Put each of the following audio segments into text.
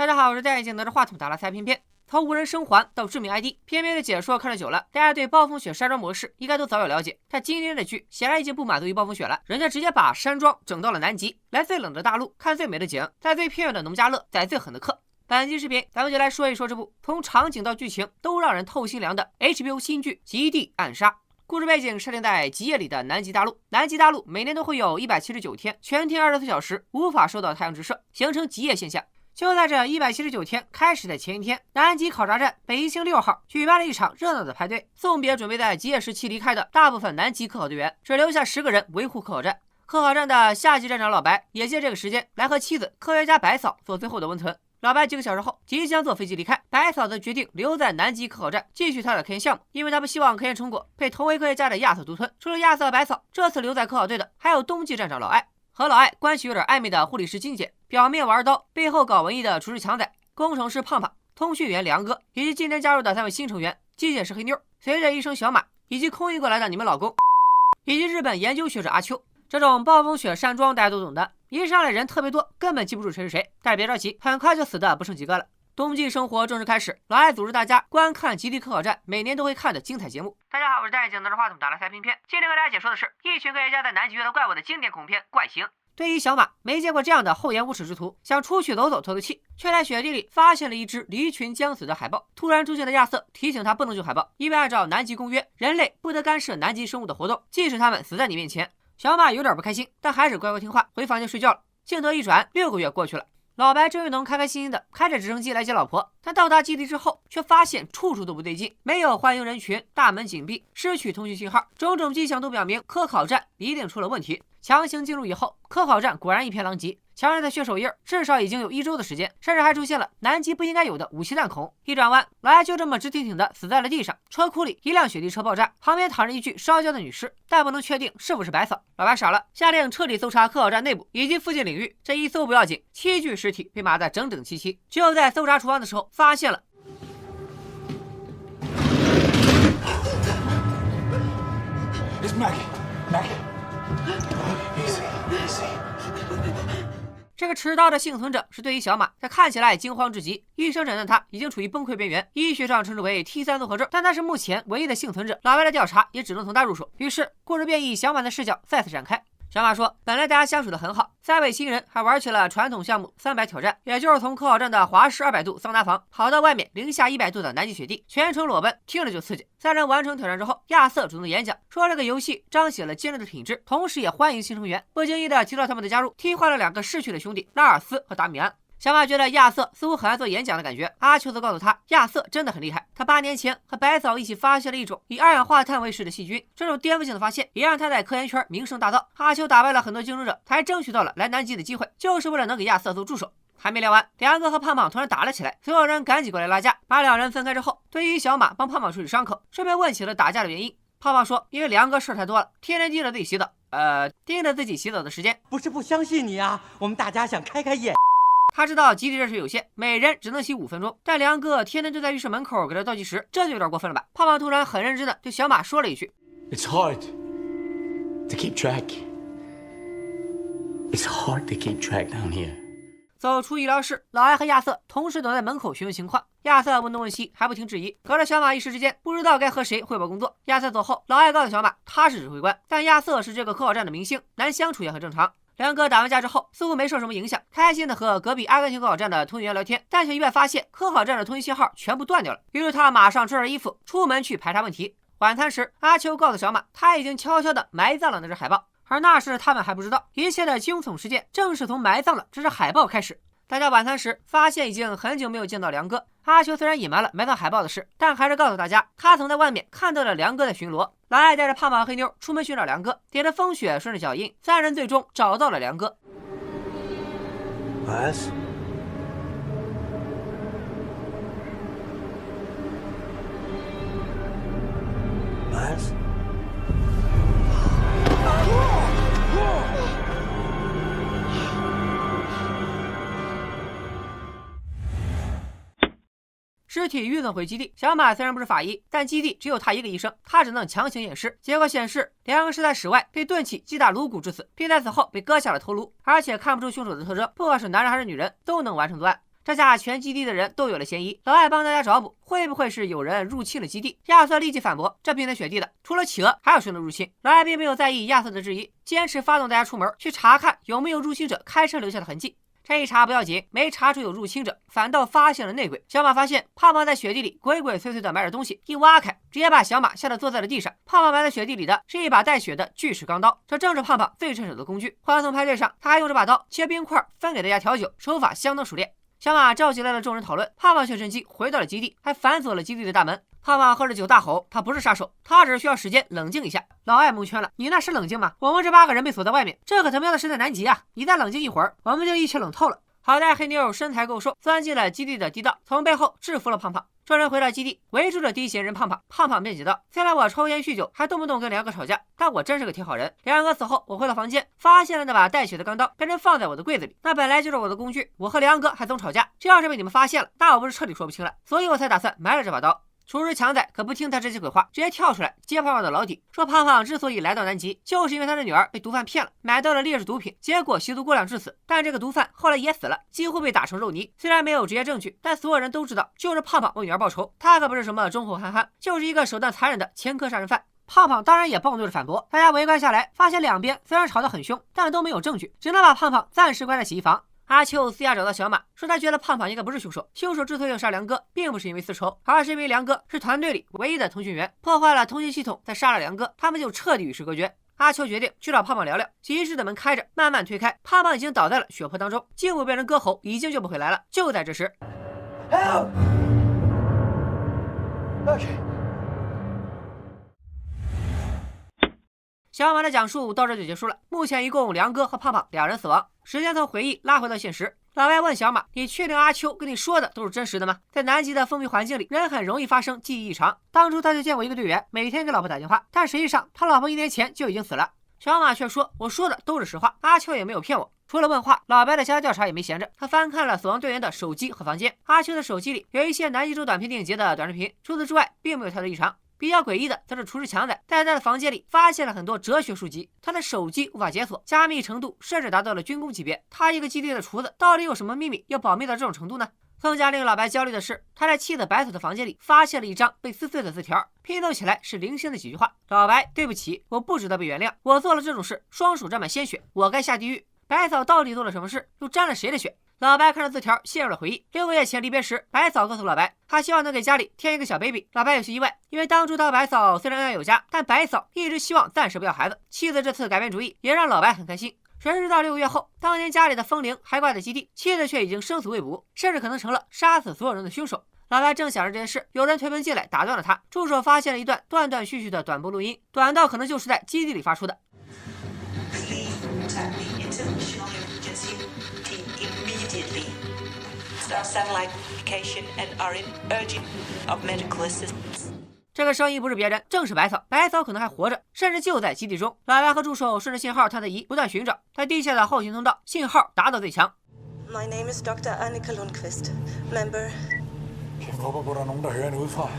大家好，我是戴眼镜拿着话筒打了猜片片。从无人生还到致命 ID， 片片的解说看了久了，大家对暴风雪山庄模式应该都早有了解。但今天的剧显然已经不满足于暴风雪了，人家直接把山庄整到了南极，来最冷的大陆看最美的景，在最偏远的农家乐宰最狠的客。本期视频咱们就来说一说这部从场景到剧情都让人透心凉的 HBO 新剧《极地暗杀》。故事背景设定在极夜里的南极大陆，南极大陆每年都会有179天，全天24小时无法受到太阳直射，形成极夜现象。就在这179天开始的前一天，南极考察站北星6号举办了一场热闹的派对，送别准备在极夜时期离开的大部分南极科考队员，只留下10个人维护科考站。科考站的下级站长老白也借这个时间来和妻子科学家白嫂做最后的温存。老白几个小时后即将坐飞机离开，白嫂子决定留在南极科考站继续他的科研项目，因为他不希望科研成果被同为科学家的亚瑟独吞。除了亚瑟和白嫂，这次留在科考队的还有冬季站长老艾和老艾关系有点暧昧的护理师金姐，表面玩刀背后搞文艺的厨师强仔，工程师胖胖，通讯员梁哥，以及今天加入的3位新成员：机械师黑妞、随着医生小马，以及空运过来的你们老公，以及日本研究学者阿秋。这种暴风雪山庄大家都懂的，一上来人特别多，根本记不住谁是谁。但是别着急，很快就死的不剩几个了。冬季生活正式开始，老艾组织大家观看极地科考站每年都会看的精彩节目。大家好，我是戴眼镜拿着话筒打了猜片片。今天和大家解说的是一群科学家在南极遇到怪物的经典恐怖片《怪形》。对于小马，没见过这样的厚颜无耻之徒，想出去走走透透气，却在雪地里发现了一只离群将死的海豹。突然出现的亚瑟提醒他不能救海豹，因为按照南极公约，人类不得干涉南极生物的活动，即使他们死在你面前。小马有点不开心，但还是乖乖听话，回房间睡觉了。镜头一转，6个月过去了，老白终于能开开心心的开着直升机来接老婆。但到达基地之后，却发现处处都不对劲，没有欢迎人群，大门紧闭，失去通讯信号，种种迹象都表明科考站一定出了问题。强行进入以后，科考站果然一片狼藉，墙上的血手印至少已经有1周的时间，甚至还出现了南极不应该有的武器弹孔。一转弯，老艾就这么直挺挺的死在了地上。车库里一辆雪地车爆炸，旁边躺着一具烧焦的女尸，但不能确定是不是白嫂。老白傻了，下令彻底搜查科考站内部以及附近领域。这一搜不要紧，7具尸体被码得整整齐齐。只有在搜查厨房的时候，发现了这个持刀的幸存者是对于小马，他看起来惊慌至极，医生诊断他已经处于崩溃边缘，医学上称之为 T3综合症，但他是目前唯一的幸存者，老白的调查也只能从他入手。于是故事便以小马的视角再次展开。小马说，本来大家相处得很好，3位新人还玩起了传统项目300挑战，也就是从科考站的华氏200度桑拿房跑到外面零下100度的南极雪地，全程裸奔，听着就刺激。3人完成挑战之后，亚瑟主动演讲，说这个游戏彰显了坚韧的品质，同时也欢迎新成员，不经意的提到他们的加入，替换了2个逝去的兄弟拉尔斯和达米安。小马觉得亚瑟似乎很爱做演讲的感觉，阿秋则告诉他，亚瑟真的很厉害，他8年前和白嫂一起发现了一种以2氧化碳为食的细菌，这种颠覆性的发现也让他在科研圈名声大噪。阿秋打败了很多竞争者，他还争取到了来南极的机会，就是为了能给亚瑟做助手。还没聊完，梁哥和胖胖突然打了起来，所有人赶紧过来拉架。把2人分开之后，对于小马帮胖胖处理伤口，顺便问起了打架的原因。胖胖说，因为梁哥事太多了，天天盯着自己洗澡，盯着自己洗澡的时间。不是不相信你啊，我们大家想开开眼。他知道集体热水有限，每人只能洗5分钟，但梁哥天天就在浴室门口给他倒计时，这就有点过分了吧？胖胖突然很认真的对小马说了一句 ：“It's hard to keep track. It's hard to keep track down here.” 走出医疗室，老艾和亚瑟同时等在门口询问情况。亚瑟问东问西，还不停质疑，搞得小马一时之间不知道该和谁汇报工作。亚瑟走后，老艾告诉小马他是指挥官，但亚瑟是这个科考站的明星，难相处也很正常。梁哥打完架之后，似乎没受什么影响，开心的和隔壁阿根廷科考站的通讯员聊天，但却意外发现科考站的通讯信号全部断掉了。于是他马上穿上衣服出门去排查问题。晚餐时，阿秋告诉小马，他已经悄悄的埋葬了那只海豹，而那时他们还不知道，一切的惊悚事件正是从埋葬了这只海豹开始。大家晚餐时发现已经很久没有见到梁哥。阿秋虽然隐瞒了埋葬海豹的事，但还是告诉大家，他曾在外面看到了梁哥在巡逻。老艾带着胖胖和黑妞出门寻找梁哥，顶着风雪，顺着脚印，3人最终找到了梁哥。尸体运送回基地，小马虽然不是法医，但基地只有他一个医生，他只能强行验尸。结果显示，梁是在室外被钝器击打颅骨致死，并在此后被割下了头颅，而且看不出凶手的特征，不管是男人还是女人，都能完成作案。这下全基地的人都有了嫌疑。老艾帮大家找补，会不会是有人入侵了基地？亚瑟立即反驳，这冰天雪地的，除了企鹅还有谁能入侵？老艾并没有在意亚瑟的质疑，坚持发动大家出门去查看有没有入侵者开车留下的痕迹。这一查不要紧，没查出有入侵者，反倒发现了内鬼。小马发现胖胖在雪地里鬼鬼祟祟的埋着东西，一挖开，直接把小马吓得坐在了地上。胖胖埋在雪地里的是一把带血的巨齿钢刀，这正是胖胖最趁手的工具。欢送派对上，他还用这把刀切冰块分给大家调酒，手法相当熟练。小马召集来了众人讨论，胖胖却趁机回到了基地，还反锁了基地的大门。胖胖喝着酒大吼，他不是杀手，他只是需要时间冷静一下。老艾蒙圈了，你那是冷静吗？我们这8个人被锁在外面，这可他喵的是在南极啊！你再冷静一会儿，我们就一起冷透了。好在黑妞身材够瘦，钻进了基地的地道，从背后制服了胖胖。众人回到基地，围住了第一嫌疑人胖胖。胖胖辩解道：“虽然我抽烟酗酒，还动不动跟梁哥吵架，但我真是个挺好人。梁哥死后，我回到房间，发现了那把带血的钢刀，被人放在我的柜子里。那本来就是我的工具，我和梁哥还总吵架，这要是被你们发现了，那我不是彻底说不清了。所以我才打算埋了这把刀。”厨师强仔可不听他这些鬼话，直接跳出来揭胖胖的老底，说胖胖之所以来到南极，就是因为他的女儿被毒贩骗了，买到了劣质毒品，结果吸毒过量致死。但这个毒贩后来也死了，几乎被打成肉泥。虽然没有直接证据，但所有人都知道，就是胖胖为女儿报仇。他可不是什么忠厚憨憨，就是一个手段残忍的前科杀人犯。胖胖当然也蹦跶着反驳，大家围观下来，发现两边虽然吵得很凶，但都没有证据，只能把胖胖暂时关在洗衣房。阿秋私下找到小马，说他觉得胖胖应该不是凶手，凶手之所以要杀梁哥，并不是因为私仇，而是因为梁哥是团队里唯一的通讯员，破坏了通信系统，再杀了梁哥，他们就彻底与世隔绝。阿秋决定去找胖胖聊聊，洗衣室的门开着，慢慢推开，胖胖已经倒在了血泊当中，颈部被人割喉，已经救不回来了。就在这时 Help! Okay. 小马的讲述到这就结束了。目前一共梁哥和胖胖2人死亡。时间从回忆拉回到现实，老外问小马：“你确定阿秋跟你说的都是真实的吗？”在南极的封闭环境里，人很容易发生记忆异常。当初他就见过一个队员，每天给老婆打电话，但实际上他老婆1年前就已经死了。小马却说：“我说的都是实话，阿秋也没有骗我。”除了问话，老白的其他调查也没闲着，他翻看了死亡队员的手机和房间。阿秋的手机里有一些南极洲短片电影节的短视频，除此之外并没有太多异常。比较诡异的则是厨师强仔在他的房间里发现了很多哲学书籍，他的手机无法解锁，加密程度甚至达到了军工级别。他一个基地的厨子，到底有什么秘密要保密到这种程度呢？更加令老白焦虑的是，他在妻子白嫂的房间里发现了一张被撕碎的字条，拼凑起来是零星的几句话：“老白，对不起，我不值得被原谅，我做了这种事，双手沾满鲜血，我该下地狱。”白嫂到底做了什么事，又沾了谁的血？老白看着字条陷入了回忆。6个月前离别时，白嫂告诉老白，她希望能给家里添一个小 baby。老白有些意外，因为当初他和白嫂虽然恩爱有加，但白嫂一直希望暂时不要孩子。妻子这次改变主意，也让老白很开心。谁知道6个月后，当年家里的风铃还挂在基地，妻子却已经生死未卜，甚至可能成了杀死所有人的凶手。老白正想着这件事，有人推门进来打断了他。助手发现了一段断断续续的短波录音，短到可能就是在基地里发出的。这个声音不是别人，正是白嫂。白嫂可能还活着，甚至就在基地中。老白和助手顺着信号探测仪不断寻找，在地下的后勤通道，信号达到最强。My name is Dr. Annika Lundqvist, member. Jeg håper på, der er nogen, der hører en udefra.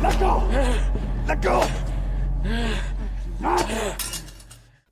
Let go! Let go!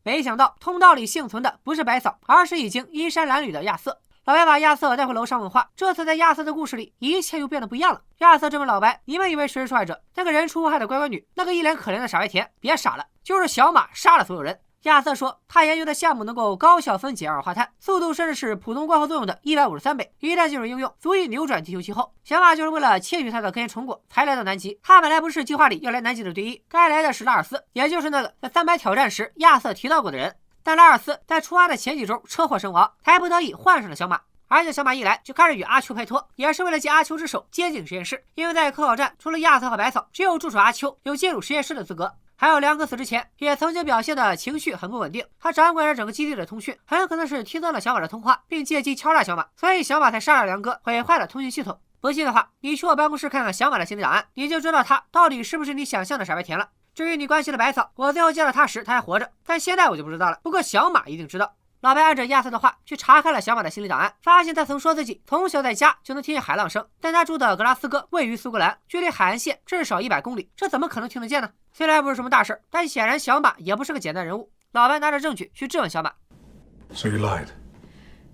没想到通道里幸存的不是白嫂，而是已经衣衫褴褛的亚瑟。老白把亚瑟带回楼上问话，这次在亚瑟的故事里，一切又变得不一样了。亚瑟质问老白：“你们以为谁是受害者？那个人畜无害的乖乖女，那个一脸可怜的傻白甜？别傻了，就是小马杀了所有人。”亚瑟说，他研究的项目能够高效分解二氧化碳，速度甚至是普通光合作用的153倍，一旦进入应用，足以扭转地球气候。小马就是为了窃取他的科研成果才来到南极。他本来不是计划里要来南极的队医，该来的是拉尔斯，也就是那个在300挑战时亚瑟提到过的人。但拉尔斯在出发的前几周车祸身亡，才不得已换上了小马。而且小马一来就开始与阿秋拍拖，也是为了借阿秋之手接近实验室。因为在科考站，除了亚瑟和白嫂，只有助手阿秋有进入实验室的资格。还有梁哥死之前也曾经表现的情绪很不稳定，他掌管着整个基地的通讯，很可能是听到了小马的通话，并借机敲诈小马，所以小马才杀了梁哥，毁坏了通讯系统。不信的话，你去我办公室看看小马的行李档案，你就知道他到底是不是你想象的傻白甜了。至于你关心的白嫂，我最后见到她时她还活着，但现在我就不知道了。不过小马一定知道。老白按照亚瑟的话去查看了小马的心理档案，发现他曾说自己从小在家就能听见海浪声，但他住的格拉斯哥位于苏格兰，距离海岸线至少100公里，这怎么可能听得见呢？虽然不是什么大事，但显然小马也不是个简单人物。老白拿着证据去质问小马。So you lied?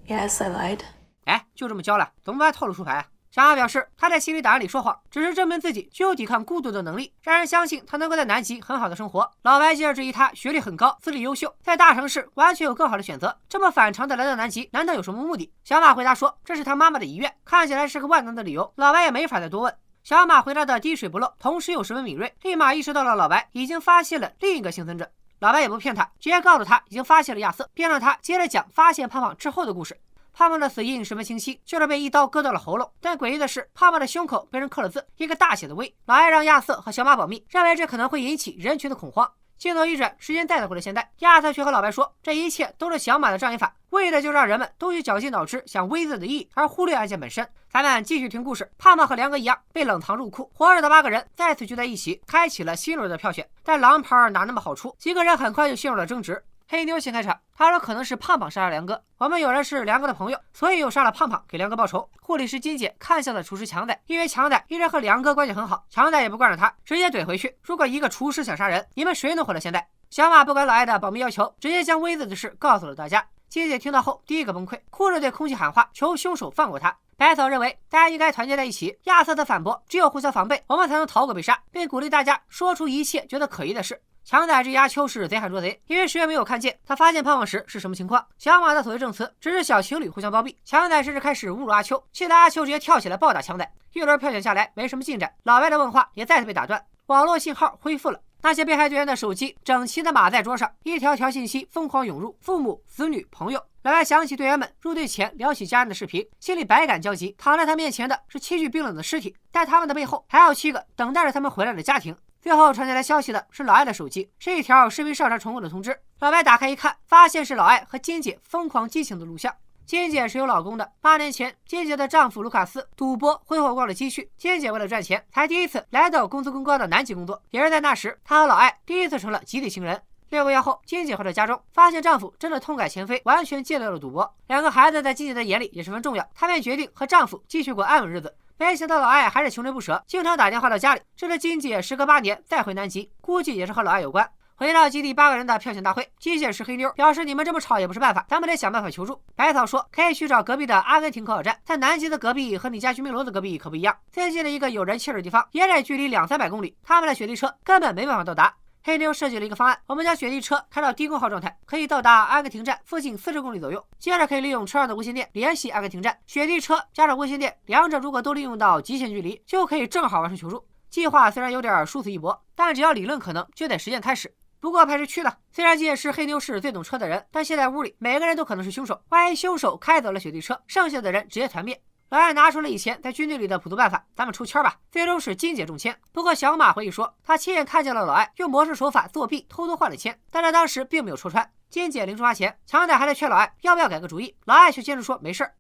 Yes, I lied. 哎，就这么交了，怎么不还透露出牌啊？小马表示，他在心理档案里说谎，只是证明自己具有抵抗孤独的能力，让人相信他能够在南极很好的生活。老白接着质疑他学历很高，资历优秀，在大城市完全有更好的选择，这么反常的来到南极，难道有什么目的？小马回答说，这是他妈妈的遗愿，看起来是个万能的理由。老白也没法再多问。小马回答的滴水不漏，同时又十分敏锐，立马意识到了老白已经发现了另一个幸存者。老白也不骗他，直接告诉他已经发现了亚瑟，并让他接着讲发现胖胖之后的故事。胖胖的死因十分清晰，就是被一刀割到了喉咙。但诡异的是，胖胖的胸口被人刻了字，一个大写的 V。老艾让亚瑟和小马保密，认为这可能会引起人群的恐慌。镜头一转，时间再倒回了现代，亚瑟却和老白说，这一切都是小马的障眼法，为的就是让人们都去绞尽脑汁想 V 字的意义，而忽略案件本身。咱们继续听故事。胖胖和梁哥一样被冷藏入库，活着的8个人再次聚在一起，开启了新轮的票选。但狼牌哪那么好出？几个人很快就陷入了争执。黑妞先开场，他说可能是胖胖杀了梁哥，我们有人是梁哥的朋友，所以又杀了胖胖给梁哥报仇。护理师金姐看向了厨师强仔，因为强仔一直和梁哥关系很好，强仔也不惯着他，直接怼回去，如果一个厨师想杀人，你们谁能活到现在？小马不管老艾的保密要求，直接将威子的事告诉了大家。金姐听到后第一个崩溃，哭着对空气喊话，求凶手放过他。白嫂认为大家应该团结在一起，亚瑟的反驳只有互相防备，我们才能逃过被杀，并鼓励大家说出一切觉得可疑的事。强仔这阿秋是贼喊捉贼，因为谁也没有看见他发现胖胖时是什么情况。小马的所谓证词只是小情侣互相包庇，强仔甚至开始侮辱阿秋，气得阿秋直接跳起来暴打强仔。一轮票选下来没什么进展，老白的问话也再次被打断，网络信号恢复了。那些被害队员的手机整齐的码在桌上，一条条信息疯狂涌入，父母、子女、朋友。老白想起队员们入队前聊起家人的视频，心里百感交集。躺在他面前的是7具冰冷的尸体，但他们的背后还有7个等待着他们回来的家庭。最后传进来消息的是老艾的手机，是一条视频上传成功的通知。老白打开一看，发现是老艾和金姐疯狂激情的录像。金姐是有老公的，8年前，金姐的丈夫卢卡斯赌博挥霍光了积蓄，金姐为了赚钱，才第一次来到工资更高的南极工作。也是在那时，她和老艾第一次成了集体情人。6个月后，金姐回到家中，发现丈夫真的痛改前非，完全戒掉了赌博。2个孩子在金姐的眼里也十分重要，她便决定和丈夫继续过安稳日子。没想到老艾还是穷追不舍，经常打电话到家里。这是金姐时隔8年再回南极，估计也是和老艾有关。回到基地8个人的票选大会，金姐是黑妞，表示你们这么吵也不是办法，咱们得想办法求助。白嫂说可以去找隔壁的阿根廷口考站，但南极的隔壁和你家居民楼的隔壁可不一样，最近的一个有人气的地方也得距离200-300公里，他们的雪地车根本没办法到达。黑妞设计了一个方案，我们将雪地车开到低功耗状态，可以到达阿根廷站附近40公里左右，接着可以利用车上的无线电联系阿根廷站。雪地车加上无线电，两者如果都利用到极限距离，就可以正好完成求助。计划虽然有点殊死一搏，但只要理论可能，就得实践开始。不过派谁去呢？虽然金姐是黑妞是最懂车的人，但现在屋里每个人都可能是凶手，万一凶手开走了雪地车，剩下的人直接团灭。老艾拿出了以前在军队里的普渡办法，咱们抽签吧。最终是金姐中签。不过小马回忆说，他亲眼看见了老艾用魔术手法作弊，偷偷换了签，但他当时并没有戳穿。金姐临出发前，强仔还在劝老艾要不要改个主意，老艾却坚持说没事儿。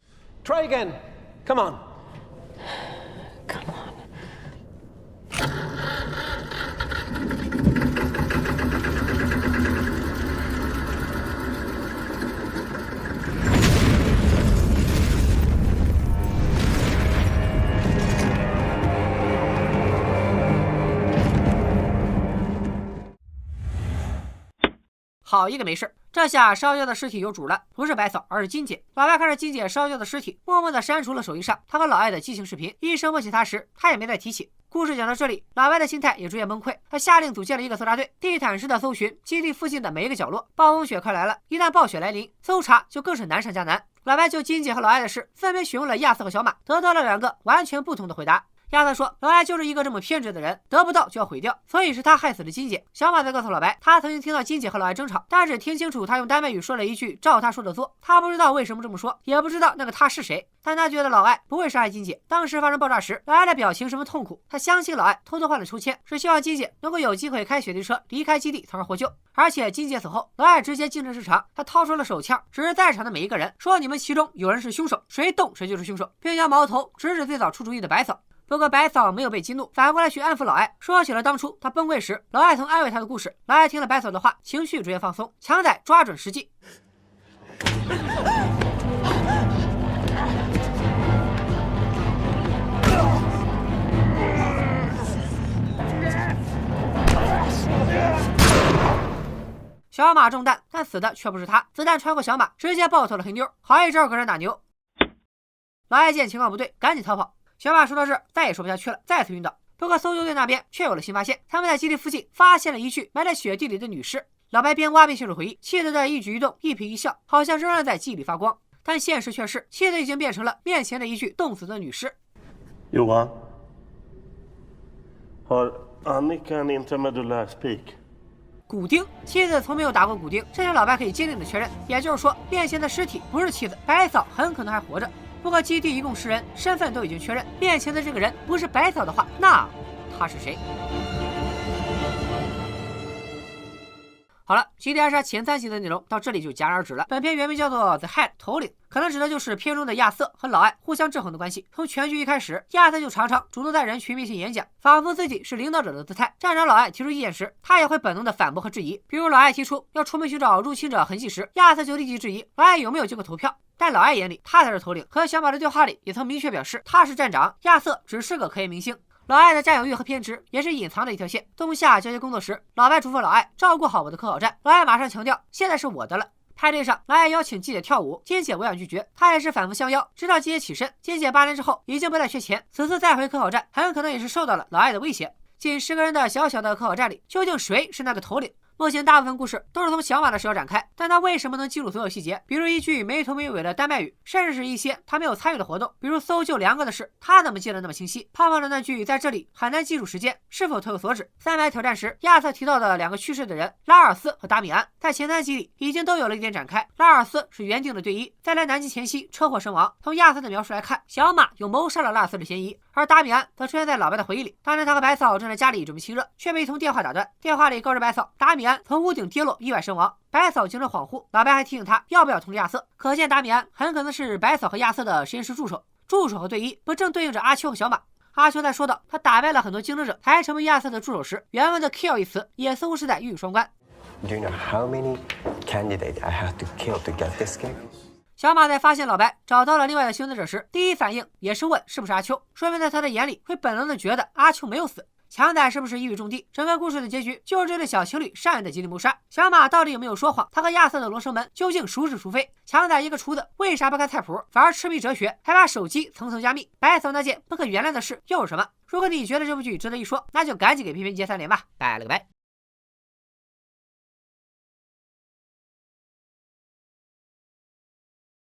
Try again. Come on. Come on. 好一个没事，这下烧焦的尸体有主了，不是白嫂，而是金姐。老白看着金姐烧焦的尸体，默默地删除了手机上他和老艾的激情视频。医生问起他时，他也没再提起。故事讲到这里，老白的心态也逐渐崩溃。他下令组建了一个搜查队，地毯式的搜寻基地附近的每一个角落。暴风雪快来了，一旦暴雪来临，搜查就更是难上加难。老白就金姐和老艾的事，分别询问了亚瑟和小马，得到了2个完全不同的回答。亚瑟说，老艾就是一个这么偏执的人，得不到就要毁掉，所以是他害死了金姐。小马则告诉老白，他曾经听到金姐和老艾争吵，但只听清楚他用丹麦语说了一句照他说的做。他不知道为什么这么说，也不知道那个他是谁，但他觉得老艾不会杀害金姐。当时发生爆炸时，老艾的表情十分痛苦，他相信老艾偷偷换了抽签，是希望金姐能够有机会开雪地车离开基地，从而获救。而且金姐死后，老艾直接径直市场，他掏出了手枪，指着在场的每一个人说，你们其中有人是凶手，谁动谁就是凶手，并将矛头直指最早出主意的白嫂。不过白嫂没有被激怒，反过来去安抚老艾，说起了当初他崩溃时老艾曾安慰他的故事。老艾听了白嫂的话，情绪逐渐放松。强仔抓准时机。小马中弹，但死的却不是他，子弹穿过小马，直接爆头了黑妞，好一招搁这打牛。老艾见情况不对，赶紧逃跑。小马说到这儿，再也说不下去了，再次晕倒。不过搜救队那边却有了新发现，他们在基地附近发现了一具埋在雪地里的女尸。老白边挖边叙述回忆，妻子的一举一动、一颦一笑，好像仍然在记忆里发光。但现实却是，妻子已经变成了面前的一具冻死的女尸。Johan, har Annika en intramedullär spik? 骨钉，妻子从没有打过骨钉，这让老白可以坚定的确认，也就是说，面前的尸体不是妻子，白嫂很可能还活着。不过基地一共10人，身份都已经确认，面前的这个人不是白嫂的话，那他是谁？好了，基地暗杀前3集的内容到这里就戛然而止了。本片原名叫做 The Head 头领，可能指的就是片中的亚瑟和老艾互相制衡的关系。从全剧一开始，亚瑟就常常主动在人群面前演讲，仿佛自己是领导者的姿态。站长老艾提出意见时，他也会本能的反驳和质疑。比如老艾提出要出门寻找入侵者痕迹时，亚瑟就立即质疑老艾有没有经过投票。但老艾眼里他才是头领，和小马的对话里也曾明确表示他是站长，亚瑟只是个可疑明星。老艾的占有欲和偏执也是隐藏的一条线。冬夏交接工作时，老白嘱咐老艾照顾好我的科考站，老艾马上强调现在是我的了。派对上，老艾邀请季姐跳舞，金姐委婉拒绝，他也是反复相邀，直到季姐起身。金姐8年之后已经不再缺钱，此次再回科考站，很可能也是受到了老艾的威胁。仅10个人的小小的科考站里，究竟谁是那个头领？目前大部分故事都是从小马的视角展开，但他为什么能记录所有细节？比如一句没头没尾的丹麦语，甚至是一些他没有参与的活动，比如搜救2个的事，他怎么记得那么清晰？胖胖的那句在这里很难记住时间，是否头有所指？3百挑战时，亚瑟提到的2个去世的人拉尔斯和达米安，在前3集里已经都有了一点展开。拉尔斯是原定的队医，在来南极前夕车祸身亡。从亚瑟的描述来看，小马有谋杀了拉尔斯的嫌疑，而达米安则出现在老白的回忆里。当年他和白嫂正在家里准备亲热，却被一通电话打断。电话里告知白嫂，达米安从屋顶跌落，意外身亡。白嫂精神恍惚，老白还提醒他要不要通知亚瑟。可见达米安很可能是白嫂和亚瑟的实验室助手。助手和队医不正对应着阿秋和小马？阿秋在说到他打败了很多竞争者才成为亚瑟的助手时，原文的 kill 一词也似乎是在一语双关。 Do you know how many candidates I have to kill to get this game? 小马在发现老白找到了另外的幸存者时，第一反应也是问是不是阿秋，说明在他的眼里会本能的觉得阿秋没有死。强仔是不是一语中的？整个故事的结局就是这对小情侣上演的集体谋杀。小马到底有没有说谎？他和亚瑟的罗生门究竟孰是孰非？强仔一个厨子，为啥不看菜谱，反而痴迷哲学，还把手机层层加密？白嫂那件不可原谅的事又是什么？如果你觉得这部剧值得一说，那就赶紧给片片接3连吧，拜了个拜。